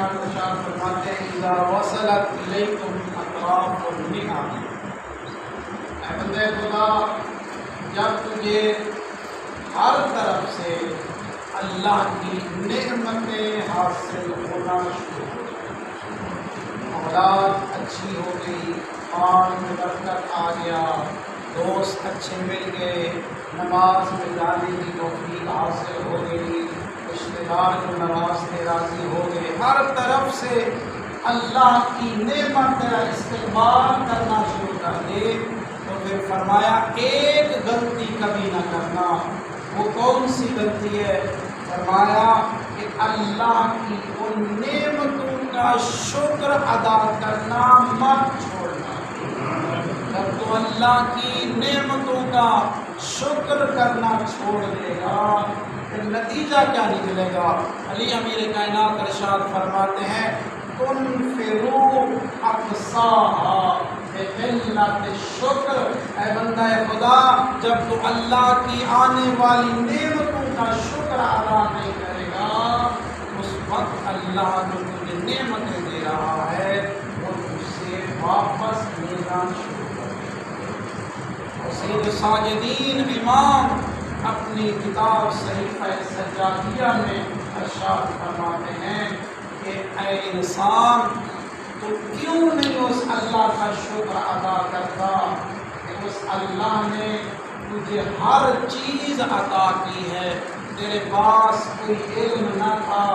کائنات ارشاد فرماتے ہیں اذا وصلت الیکم اطراف النعم، اے بندے خدا جب تجھے ہر طرف سے اللہ کی نعمتیں حاصل ہونا شروع ہو جائیں، اولاد اچھی ہو گئی، مال میں برکت آ گیا، دوست اچھے مل گئے، نماز میں جانے کی توفیق حاصل ہو گئی، رشتے دار جو ناراض تھے راضی ہو گئے، ہر طرف سے اللہ کی نعمت کا استقبال کرنا شروع کر دے تو پھر فرمایا ایک غلطی کبھی نہ کرنا۔ وہ کون سی غلطی ہے؟ فرمایا کہ اللہ کی ان نعمتوں کا شکر ادا کرنا مت چھوڑنا۔ جب تو اللہ کی نعمتوں کا شکر کرنا چھوڑ دے گا پھر نتیجہ کیا نکلے گا؟ علی امیر کائنات ارشاد فرماتے ہیں تنفروا اقصاها بقلت الشکر، اے بندہ خدا جب تو اللہ کی آنے والی نعمتوں کا شکر ادا نہیں کرے گا اس وقت اللہ جو تجھے نعمتیں دے رہا ہے وہ تجھ سے واپس لینا شروع کر دے گا۔ سید ساجدین امام اپنی کتاب صحیفہ سجادیہ میں ارشاد فرماتے ہیں کہ اے انسان تو کیوں نہیں اس اللہ کا شکر ادا کرتا کہ اس اللہ نے تجھے ہر چیز عطا کی ہے، تیرے پاس کوئی علم نہ تھا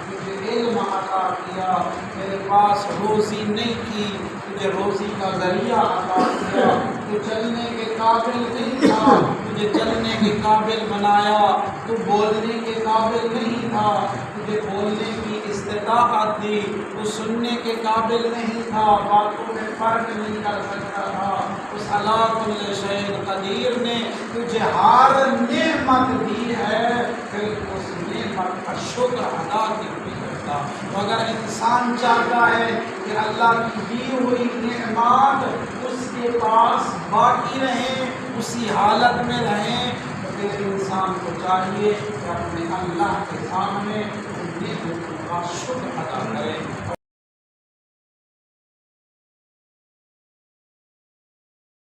تجھے علم عطا کیا، تیرے پاس روزی نہیں تھی تجھے روزی کا ذریعہ عطا کیا، تو چلنے کے قابل نہیں تھا تجھے چلنے کے قابل بنایا، تو بولنے کے قابل نہیں تھا تجھے بولنے کی استطاعت دی، تو سننے کے قابل نہیں تھا، باتوں میں فرق نہیں کر سکتا تھا، اس علی کل شیء قدیر نے تجھے ہر نعمت دی ہے، پھر اس نعمت کا شکر ادا کیوں نہیں کرتا؟ تو اگر انسان چاہتا ہے کہ اللہ کی دی ہوئی نعمات اس کے پاس باقی رہیں، اسی حالت میں رہیں، تو پھر انسان کو چاہیے کہ اپنے اللہ کے سامنے ان نعمتوں کا شکر ادا کرے۔